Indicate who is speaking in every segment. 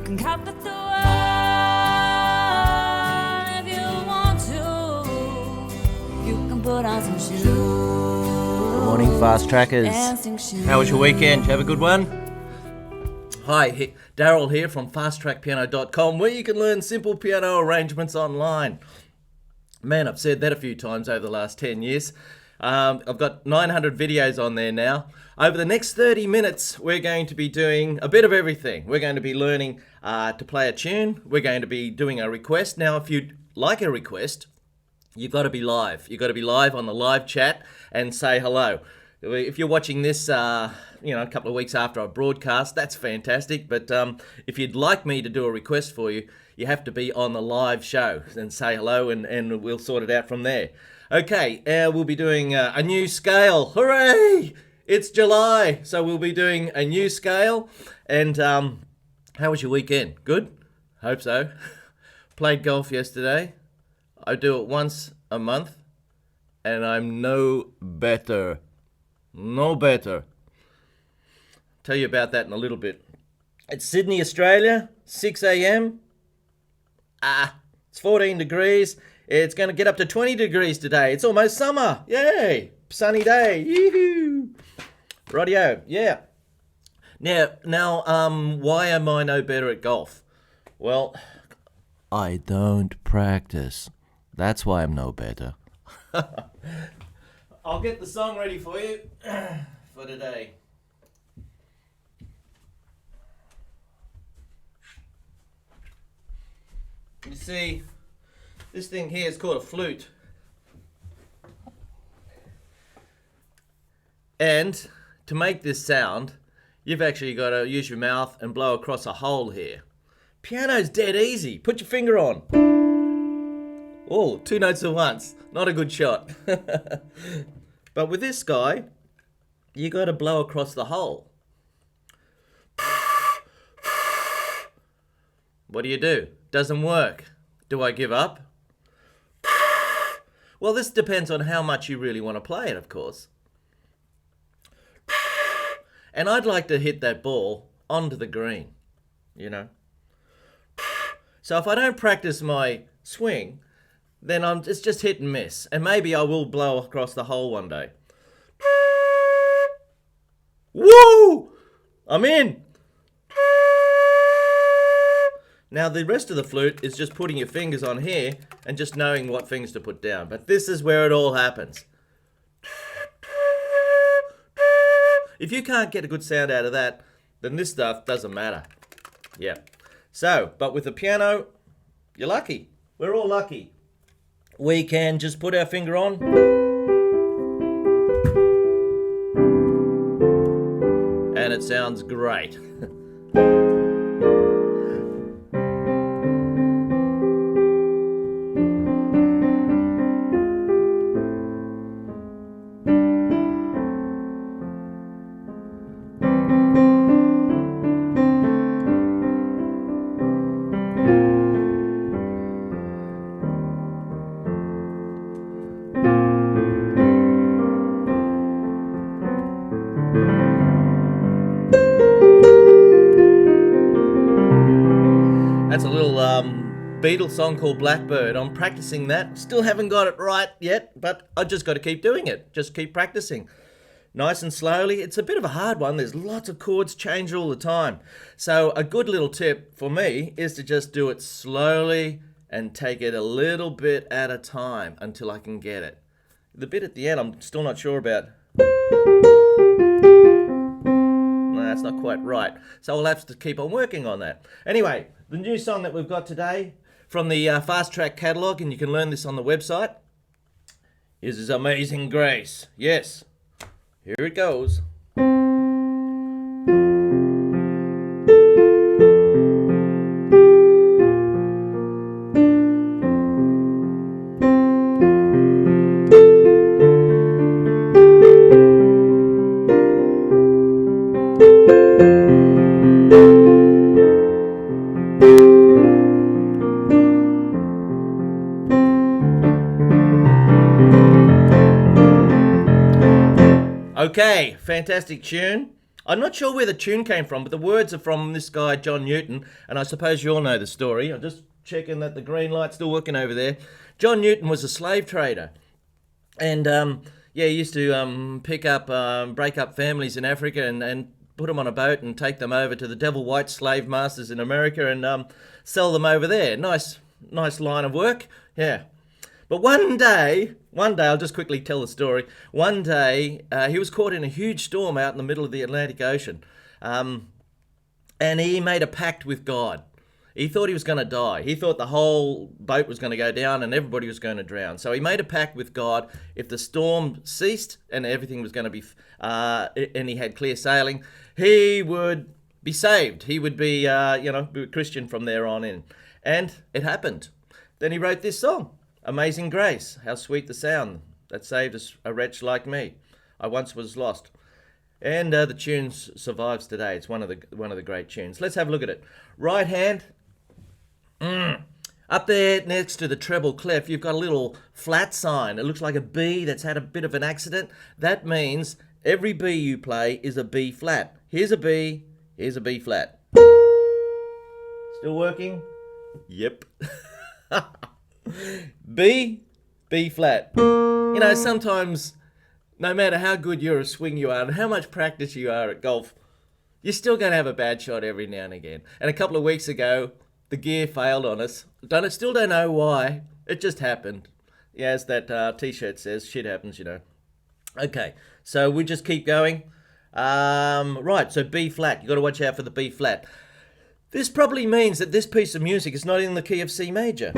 Speaker 1: can cover the world if you want to. You can put on some shoes.
Speaker 2: Good morning, Fast Trackers.
Speaker 3: How was your weekend? Did you have a good one? Hi, Darryl here from fasttrackpiano.com, where you can learn simple piano arrangements online. Man, I've said that a few times over the last 10 years. I've got 900 videos on there now. Over the next 30 minutes, we're going to be doing a bit of everything. We're going to be learning to play a tune. We're going to be doing a request. Now, if you'd like a request, you've got to be live. You've got to be live on the live chat and say hello. If you're watching this, a couple of weeks after I broadcast, that's fantastic. But if you'd like me to do a request for you, you have to be on the live show and say hello, and we'll sort it out from there. Okay, we'll be doing a new scale. Hooray! It's July, so we'll be doing a new scale. And how was your weekend? Good? Hope so. Played golf yesterday. I do it once a month, and I'm no better. No better. Tell you about that in a little bit. It's Sydney, Australia, 6 a.m. It's 14 degrees. It's going to get up to 20 degrees today. It's almost summer. Yay! Sunny day. Yoo-hoo! Rightio. Yeah. Now, why am I no better at golf? Well,
Speaker 2: I don't practice. That's why I'm no better.
Speaker 3: I'll get the song ready for you for today. You see, this thing here is called a flute. And to make this sound, you've actually got to use your mouth and blow across a hole here. Piano's dead easy. Put your finger on. Oh, 2 notes at once. Not a good shot. But with this guy, you got to blow across the hole. What do? Doesn't work. Do I give up? Well, this depends on how much you really want to play it, of course. And I'd like to hit that ball onto the green, So if I don't practice my swing, then it's just hit and miss. And maybe I will blow across the hole one day. Woo! I'm in! Now the rest of the flute is just putting your fingers on here and just knowing what fingers to put down. But this is where it all happens. If you can't get a good sound out of that, then this stuff doesn't matter. Yeah. So, but with the piano, you're lucky. We're all lucky. We can just put our finger on. And it sounds great. That's a little Beatles song called Blackbird. I'm practicing that. Still haven't got it right yet, but I just got to keep doing it. Just keep practicing. Nice and slowly. It's a bit of a hard one. There's lots of chords change all the time. So a good little tip for me is to just do it slowly and take it a little bit at a time until I can get it. The bit at the end I'm still not sure about. No, that's not quite right. So I'll have to keep on working on that. Anyway, the new song that we've got today from the Fast Track catalogue, and you can learn this on the website, is Amazing Grace. Yes, here it goes. Okay, fantastic tune. I'm not sure where the tune came from, but the words are from this guy, John Newton, and I suppose you all know the story. I'm just checking that the green light's still working over there. John Newton was a slave trader, and he used to pick up, break up families in Africa and put them on a boat and take them over to the devil white slave masters in America and sell them over there. Nice line of work, yeah. But one day, I'll just quickly tell the story. One day, he was caught in a huge storm out in the middle of the Atlantic Ocean. And he made a pact with God. He thought he was going to die. He thought the whole boat was going to go down and everybody was going to drown. So he made a pact with God. If the storm ceased and everything was going to be, and he had clear sailing, he would be saved. He would be, a Christian from there on in. And it happened. Then he wrote this song. Amazing grace, how sweet the sound that saved a wretch like me. I once was lost. And the tune survives today. It's one of the great tunes. Let's have a look at it. Right hand. Up there next to the treble clef, you've got a little flat sign. It looks like a B that's had a bit of an accident. That means every B you play is a B flat. Here's a B, here's a B flat. Still working? Yep. B flat. You know, sometimes, no matter how good you're a swing you are and how much practice you are at golf, you're still going to have a bad shot every now and again. And a couple of weeks ago, the gear failed on us. Still don't know why. It just happened. Yeah, as that t-shirt says, shit happens, you know. Okay, so we just keep going. Right, so B flat. You've got to watch out for the B flat. This probably means that this piece of music is not in the key of C major.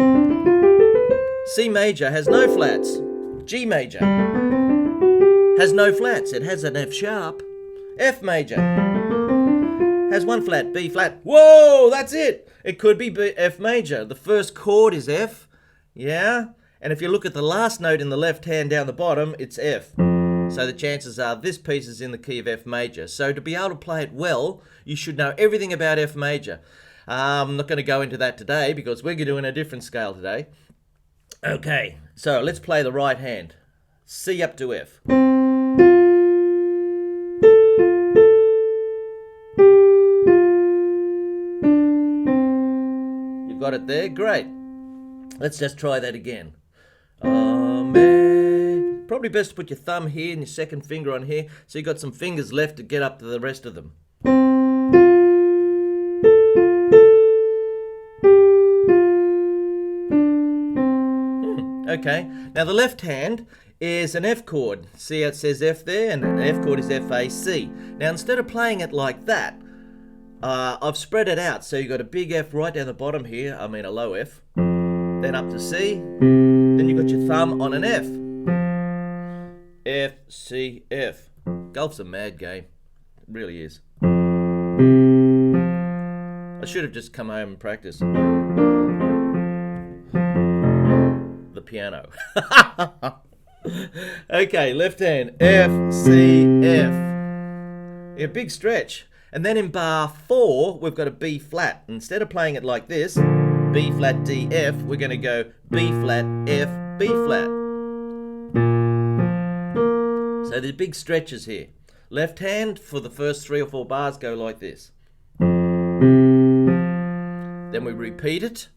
Speaker 3: C major has no flats. G major has no flats. It has an F sharp. F major has one flat. B flat. Whoa, that's it. It could be F major. The first chord is F. Yeah. And if you look at the last note in the left hand down the bottom, it's F. So the chances are this piece is in the key of F major. So to be able to play it well, you should know everything about F major. I'm not going to go into that today because we're doing a different scale today. Okay, so let's play the right hand. C up to F. You've got it there? Great. Let's just try that again. Amen. Probably best to put your thumb here and your second finger on here so you've got some fingers left to get up to the rest of them. Okay, now the left hand is an F chord. See how it says F there? And the F chord is F-A-C. Now instead of playing it like that, I've spread it out. So you've got a big F right down the bottom here, a low F. Then up to C. Then you've got your thumb on an F. F, C, F. Golf's a mad game. It really is. I should have just come home and practiced. The piano. Okay, left hand. F, C, F. Yeah, big stretch. And then in bar 4, we've got a B flat. Instead of playing it like this, B flat, D, F, we're going to go B flat, F, B flat. So there's big stretches here. Left hand for the first 3 or 4 bars go like this. Then we repeat it.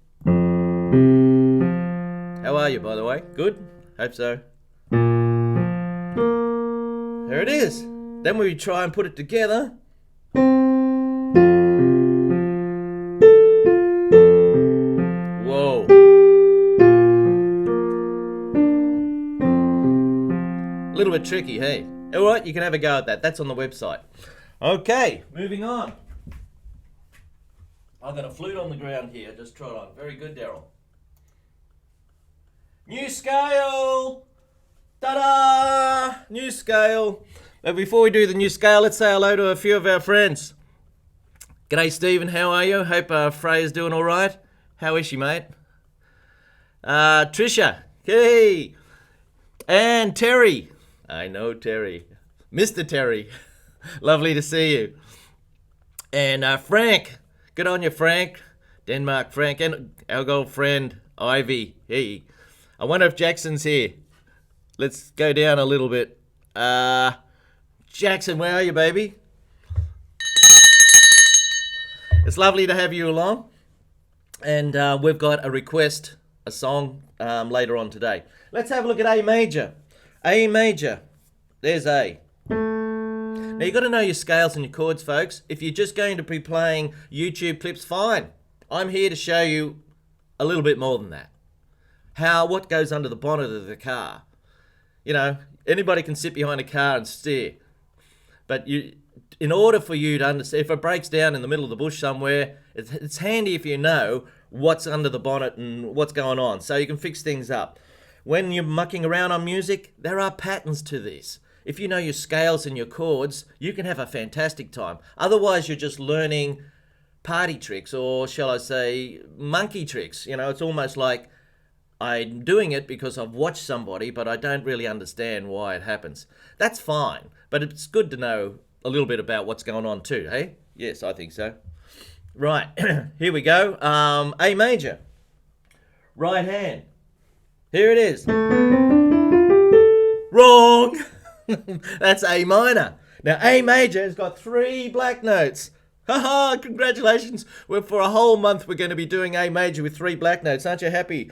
Speaker 3: How are you, by the way? Good? Hope so. There it is. Then we try and put it together. Whoa. A little bit tricky, hey? Alright, you can have a go at that. That's on the website. Okay, moving on. I've got a flute on the ground here. Just try it on. Very good, Darryl. New scale! Ta-da! New scale. But before we do the new scale, let's say hello to a few of our friends. G'day, Stephen. How are you? Hope Freya's doing all right. How is she, mate? Trisha. Hey! And Terry. I know Terry. Mr. Terry. Lovely to see you. And Frank. Good on you, Frank. Denmark Frank. And our old friend, Ivy. Hey. I wonder if Jackson's here. Let's go down a little bit. Jackson, where are you, baby? It's lovely to have you along. And we've got a song later on today. Let's have a look at A major. A major. There's A. Now you've got to know your scales and your chords, folks. If you're just going to be playing YouTube clips, fine. I'm here to show you a little bit more than that. What goes under the bonnet of the car. You know, anybody can sit behind a car and steer. But in order for you to understand, if it breaks down in the middle of the bush somewhere, it's handy if you know what's under the bonnet and what's going on, so you can fix things up. When you're mucking around on music, there are patterns to this. If you know your scales and your chords, you can have a fantastic time. Otherwise, you're just learning party tricks, or shall I say, monkey tricks. You know, it's almost like I'm doing it because I've watched somebody, but I don't really understand why it happens. That's fine, but it's good to know a little bit about what's going on too, hey? Yes, I think so. Right, here we go. A major. Right hand. Here it is. Wrong! That's A minor. Now, A major has got 3 black notes. Haha, congratulations. For a whole month, we're going to be doing A major with 3 black notes. Aren't you happy?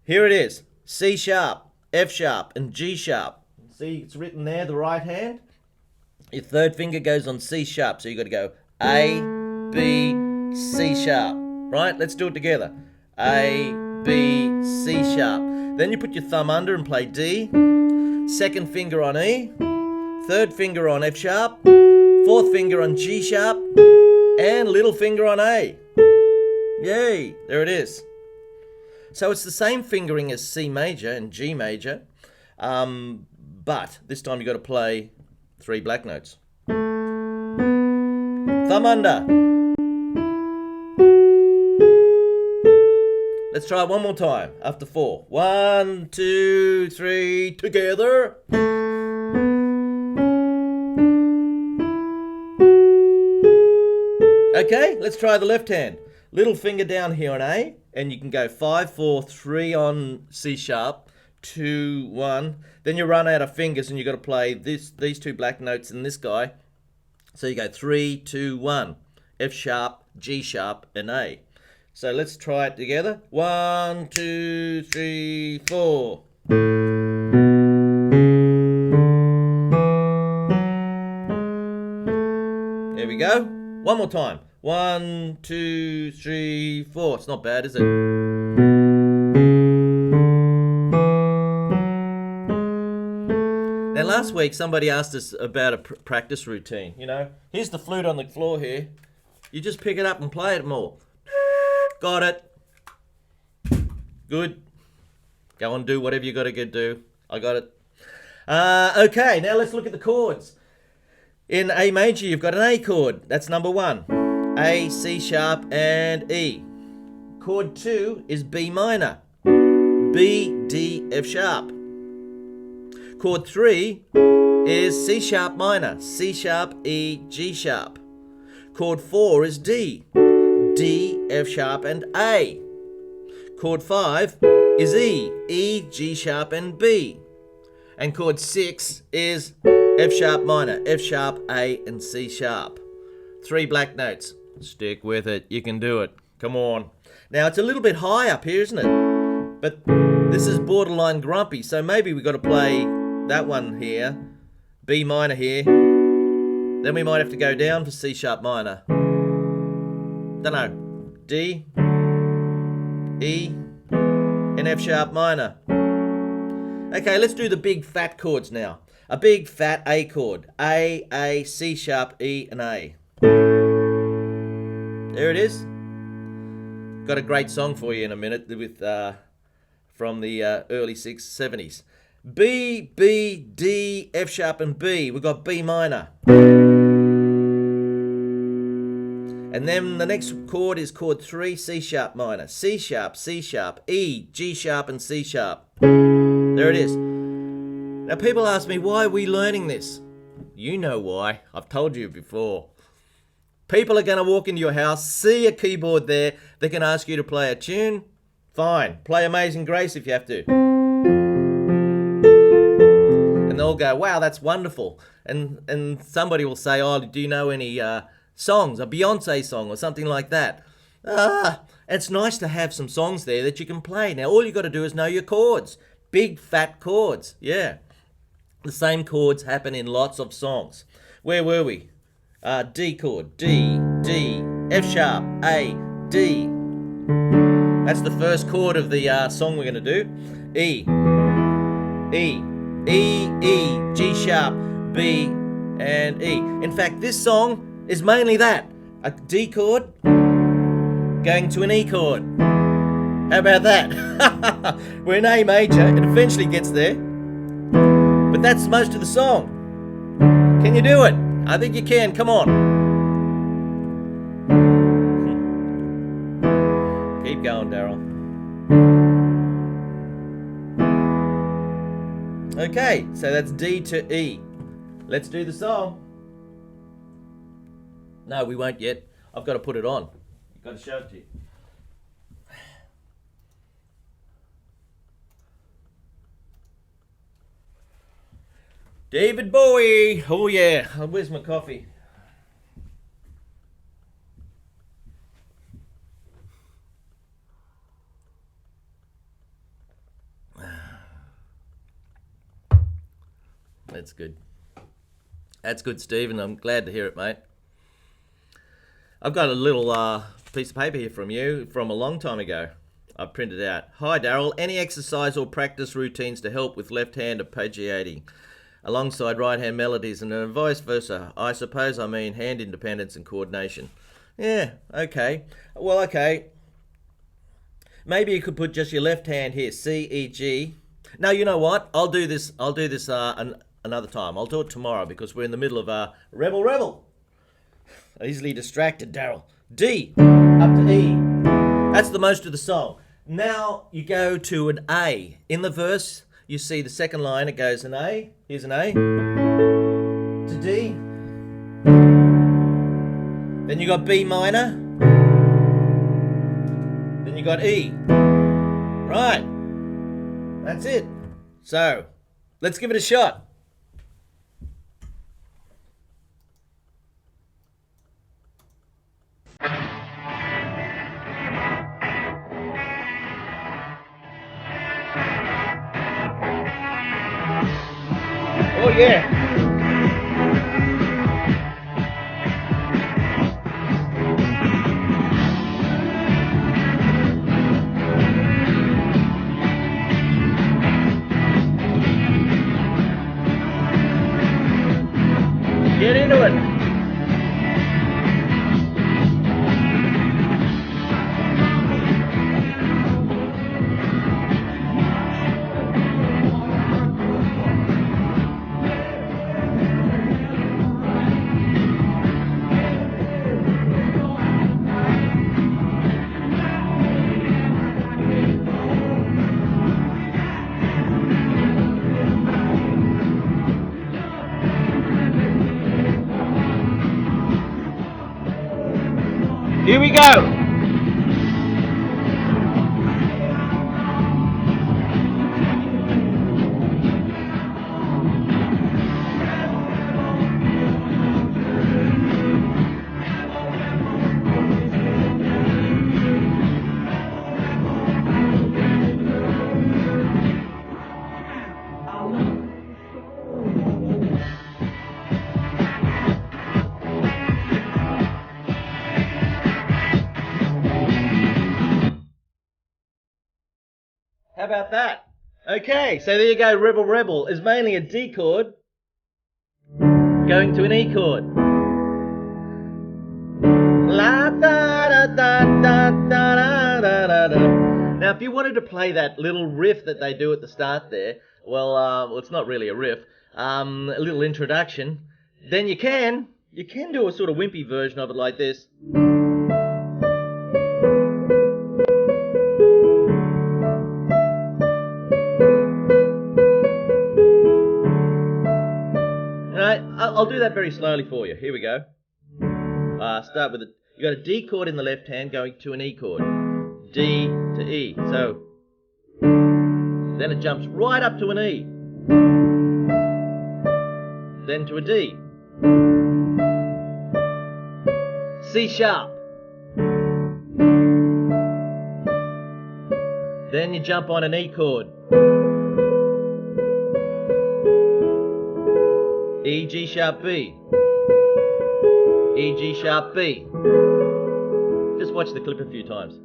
Speaker 3: Here it is. C sharp, F sharp, and G sharp. See, it's written there, the right hand. Your third finger goes on C sharp, so you've got to go A, B, C sharp. Right? Let's do it together. A, B, C sharp. Then you put your thumb under and play D. Second finger on E. Third finger on F sharp. Fourth finger on G sharp. And little finger on A. Yay! There it is. So it's the same fingering as C major and G major, but this time you've got to play 3 black notes. Thumb under. Let's try it one more time after 4. 1, 2, 3, together. Okay, let's try the left hand. Little finger down here on A, and you can go 5, 4, 3 on C sharp, 2, 1. Then you run out of fingers and you've got to play these 2 black notes and this guy. So you go 3, 2, 1. F sharp, G sharp, and A. So let's try it together. 1, 2, 3, 4. There we go. One more time. 1, 2, 3, 4. It's not bad, is it? Now, last week somebody asked us about a practice routine. You know, here's the flute on the floor here. You just pick it up and play it more. Got it. Good. Go and do whatever you got to do. I got it. Okay, now let's look at the chords. In A major, you've got an A chord. That's number 1. A, C sharp, and E. Chord 2 is B minor. B, D, F sharp. Chord 3 is C sharp minor. C sharp, E, G sharp. Chord 4 is D. D, F sharp, and A. Chord 5 is E. E, G sharp, and B. And chord 6 is F sharp minor. F sharp, A, and C sharp. 3 black notes. Stick with it. You can do it. Come on. Now, it's a little bit high up here, isn't it? But this is borderline grumpy, so maybe we've got to play that one here. B minor here. Then we might have to go down for C sharp minor. Dunno. D, E, and F sharp minor. Okay, let's do the big fat chords now. A big fat A chord. A, C sharp, E, and A. There it is. Got a great song for you in a minute with from the early 70s. B, B, D, F sharp, and B. We've got B minor. And then the next chord is chord 3, C sharp minor. C sharp, E, G sharp, and C sharp. There it is. Now people ask me, why are we learning this? You know why. I've told you before. People are going to walk into your house, see a keyboard there, they can ask you to play a tune. Fine, play Amazing Grace if you have to. And they'll go, wow, that's wonderful. And somebody will say, oh, do you know any songs, a Beyonce song or something like that. It's nice to have some songs there that you can play. Now, all you got to do is know your chords. Big, fat chords, yeah. The same chords happen in lots of songs. Where were we? D chord, D, D, F sharp, A, D. That's the first chord of the song we're going to do. E, E, E, E, G sharp, B, and E. In fact, this song is mainly that. A D chord going to an E chord. How about that? We're in A major. It eventually gets there. But that's most of the song. Can you do it? I think you can. Come on. Keep going, Darryl. Okay, so that's D to E. Let's do the song. No, we won't yet. I've got to put it on. I've got to show it to you. David Bowie. Oh yeah. Where's my coffee? That's good. That's good, Stephen. I'm glad to hear it, mate. I've got a little piece of paper here from you from a long time ago. I printed out. Hi, Darryl. Any exercise or practice routines to help with left-hand arpeggiating alongside right-hand melodies and vice versa? I suppose I mean hand independence and coordination. Yeah, okay. Well, okay. Maybe you could put just your left hand here, C, E, G. No, you know what? I'll do this another time. I'll do it tomorrow because we're in the middle of Rebel. Easily distracted, Darryl. D, up to E. That's the most of the song. Now you go to an A. In the verse, you see the second line, it goes an A. Here's an A. To D. Then you got B minor. Then you got E. Right. That's it. So, let's give it a shot. Oh yeah. Get into it. Here we go. How about that? Okay, so there you go. Rebel is mainly a D chord going to an E chord. La da da da da da da da. Now, if you wanted to play that little riff that they do at the start there, well, it's not really a riff, a little introduction, then you can do a sort of wimpy version of it like this. I'll do that very slowly for you. Here we go. Start with you got a D chord in the left hand going to an E chord. D to E. So then it jumps right up to an E. Then to a D. C sharp. Then you jump on an E chord. E, G sharp, B. E, G sharp, B. Just watch the clip a few times.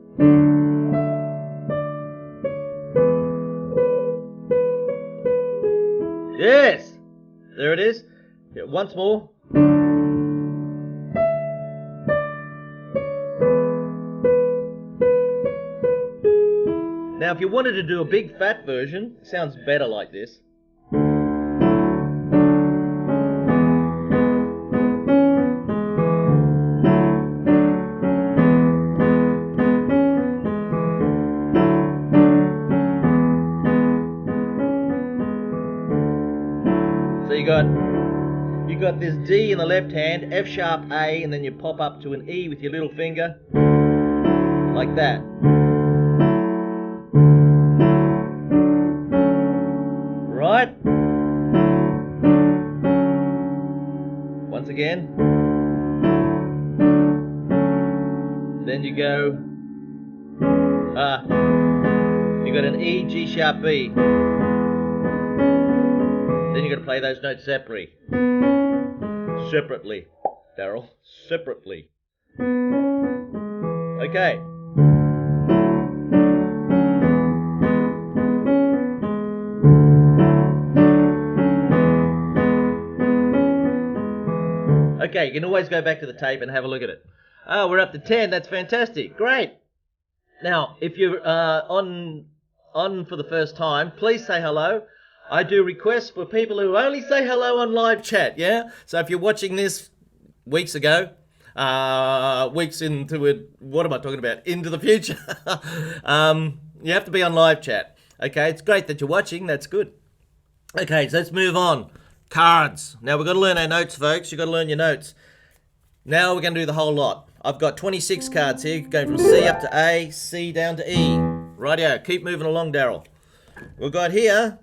Speaker 3: Yes! There it is. Yeah, once more. Now, if you wanted to do a big fat version, it sounds better like this. So you got this D in the left hand, F sharp A, and then you pop up to an E with your little finger, like that. Right? Once again. Then you go, you got an E, G sharp, B. Then you got to play those notes separately. Separately, Darryl. Separately. Okay. Okay, you can always go back to the tape and have a look at it. Oh, we're up to 10. That's fantastic. Great. Now, if you're on for the first time, please say hello. I do requests for people who only say hello on live chat, yeah? So if you're watching this weeks ago, weeks into it, what am I talking about? Into the future. You have to be on live chat. Okay, it's great that you're watching. That's good. Okay, so let's move on. Cards. Now we've got to learn our notes, folks. You've got to learn your notes. Now we're going to do the whole lot. I've got 26 cards here, going from C up to A, C down to E. Rightio, keep moving along, Darryl. We've got here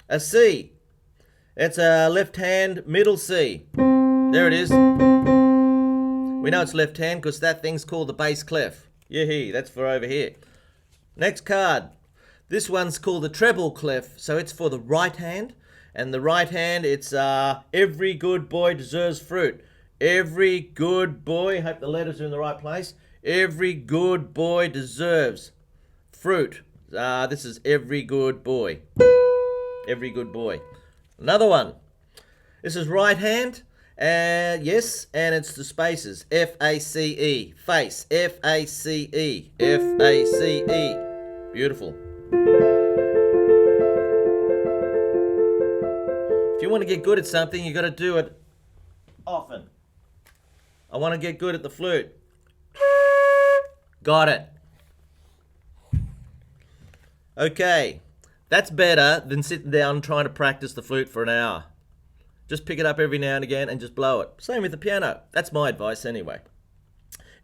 Speaker 3: a C. It's a left hand middle C. There it is. We know it's left hand because that thing's called the bass clef. Yee, that's for over here. Next card. This one's called the treble clef, so it's for the right hand. And the right hand, it's every good boy deserves fruit. Every good boy, hope the letters are in the right place. Every good boy deserves fruit. This is every good boy. Every good boy. Another one. This is right hand. Yes, and it's the spaces. F-A-C-E. Face. F-A-C-E. F-A-C-E. Beautiful. If you want to get good at something, you got to do it often. I want to get good at the flute. Got it. Okay. That's better than sitting down trying to practice the flute for an hour. Just pick it up every now and again and just blow it. Same with the piano. That's my advice anyway.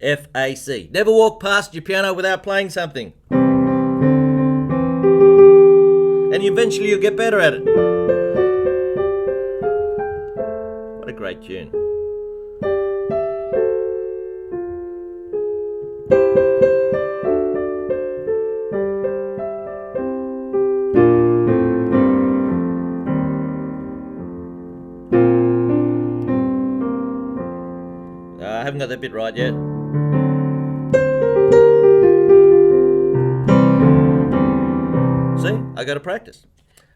Speaker 3: F-A-C. Never walk past your piano without playing something. And eventually you'll get better at it. What a great tune. I haven't got that bit right yet. See, I got to practice.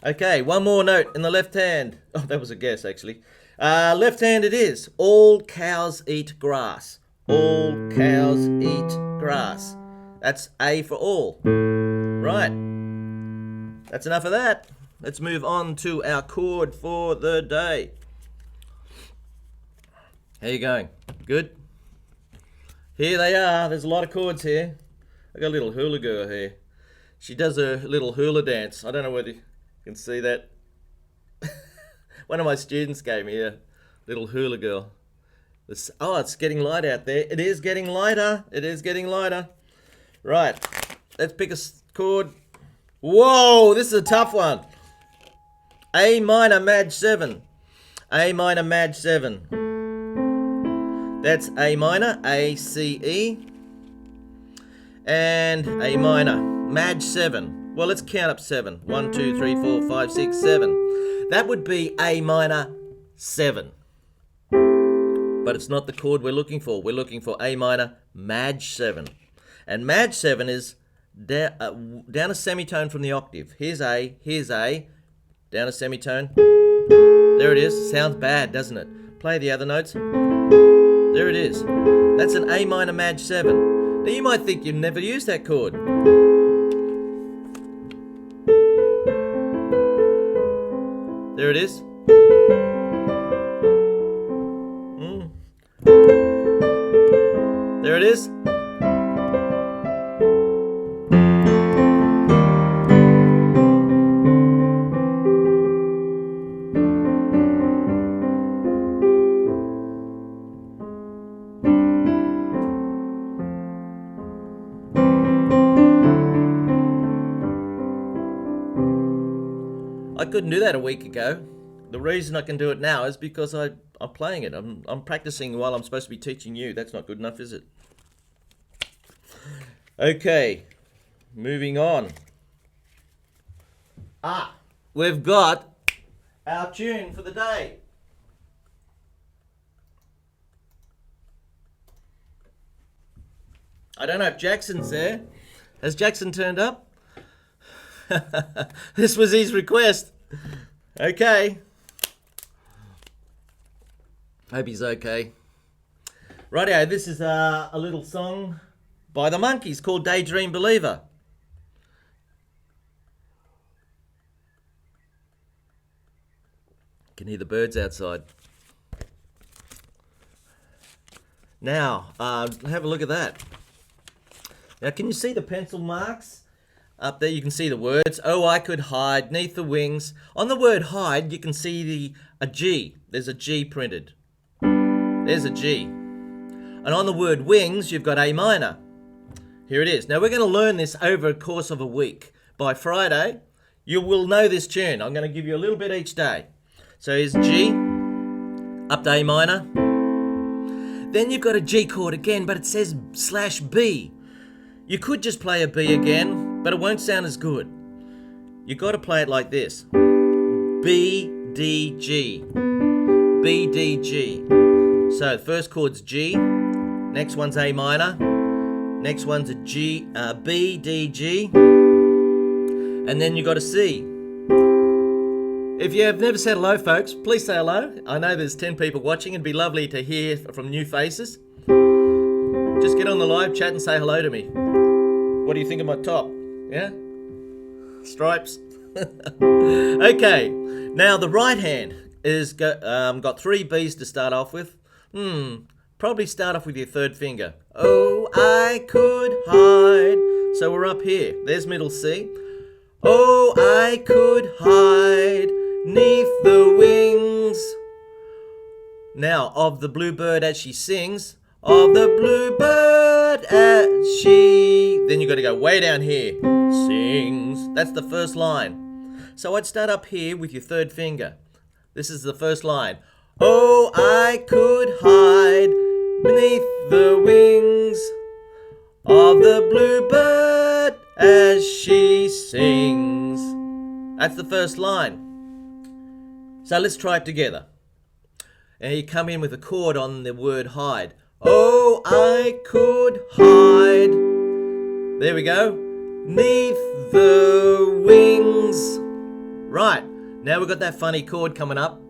Speaker 3: Okay, one more note in the left hand. Oh, that was a guess actually. Left hand it is. All cows eat grass. All cows eat grass. That's A for all. Right. That's enough of that. Let's move on to our chord for the day. How you going? Good? Here they are. There's a lot of chords here. I got a little hula girl here. She does a little hula dance. I don't know whether you can see that. One of my students gave me a little hula girl. It's getting light out there. It is getting lighter. It is getting lighter. Right. Let's pick a chord. Whoa, this is a tough one. A minor Maj 7. A minor Maj 7. That's A minor, A, C, E, and A minor, Maj 7. Well, let's count up 7. 1, 2, 3, 4, 5, 6, 7. That would be A minor 7. But it's not the chord we're looking for. We're looking for A minor, Maj 7. And Maj 7 is down a semitone from the octave. Here's A, down a semitone. There it is. Sounds bad, doesn't it? Play the other notes. There it is. That's an A minor Maj 7. Now you might think you've never used that chord. There it is. There it is. I couldn't do that a week ago. The reason I can do it now is because I'm playing it. I'm practicing while I'm supposed to be teaching you. That's not good enough, is it? Okay, moving on. We've got our tune for the day. I don't know if Jackson's there. Has Jackson turned up? This was his request. Okay. Hope he's okay. Rightio, this is a little song by the Monkees called Daydream Believer. Can hear the birds outside. Now, have a look at that. Now, can you see the pencil marks? Up there you can see the words. Oh, I could hide neath the wings. On the word hide, you can see a G. There's a G printed. There's a G. And on the word wings, you've got A minor. Here it is. Now, we're going to learn this over a course of a week. By Friday, you will know this tune. I'm going to give you a little bit each day. So here's G, up to A minor. Then you've got a G chord again, but it says /B. You could just play a B again, but it won't sound as good. You've got to play it like this. B, D, G. B, D, G. So the first chord's G. Next one's A minor. Next one's a G, B, D, G. And then you've got a C. If you have never said hello, folks, please say hello. I know there's 10 people watching. It'd be lovely to hear from new faces. Just get on the live chat and say hello to me. What do you think of my top? Yeah? Stripes? Okay, now the right hand is got 3 Bs to start off with. Probably start off with your third finger. Oh, I could hide. So we're up here. There's middle C. Oh, I could hide neath the wings. Now, of the bluebird as she sings. Of the bluebird as she... Then you got to go way down here. Sings. That's the first line. So I'd start up here with your third finger. This is the first line. Oh, I could hide beneath the wings of the bluebird as she sings. That's the first line. So let's try it together. And you come in with a chord on the word hide. Oh, I could hide. There we go. Neath the wings. Right. Now we've got that funny chord coming up.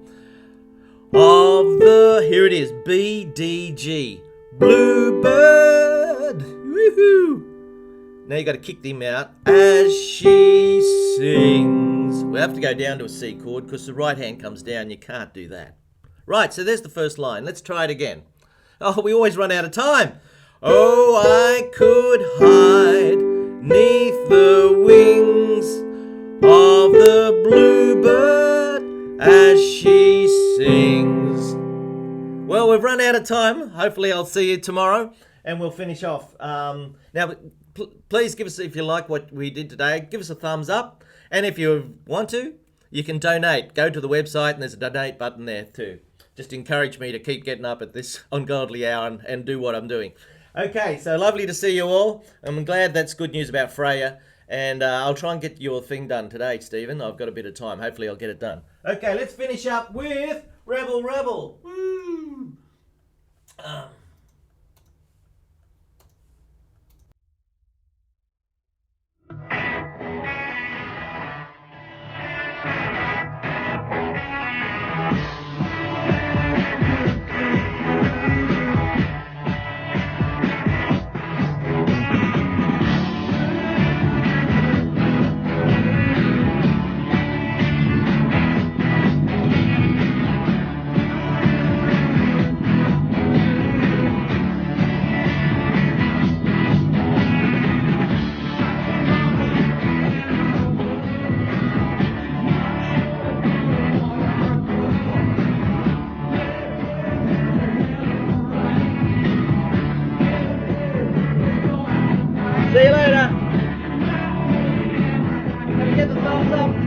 Speaker 3: Of the... Here it is. B, D, G. Bluebird. Woohoo. Now you got to kick them out. As she sings. We have to go down to a C chord because the right hand comes down. You can't do that. Right. So there's the first line. Let's try it again. Oh, we always run out of time. Oh, I could hide neath the wings of the bluebird as she sings. Well, we've run out of time. Hopefully I'll see you tomorrow and we'll finish off. Now, please give us, if you like what we did today, give us a thumbs up. And if you want to, you can donate. Go to the website and there's a donate button there too. just encourage me to keep getting up at this ungodly hour and do what I'm doing. Okay, so lovely to see you all. I'm glad that's good news about Freya. And I'll try and get your thing done today, Stephen. I've got a bit of time. Hopefully I'll get it done. Okay, let's finish up with Rebel Rebel. Woo! See you later. Can you get the thumbs up?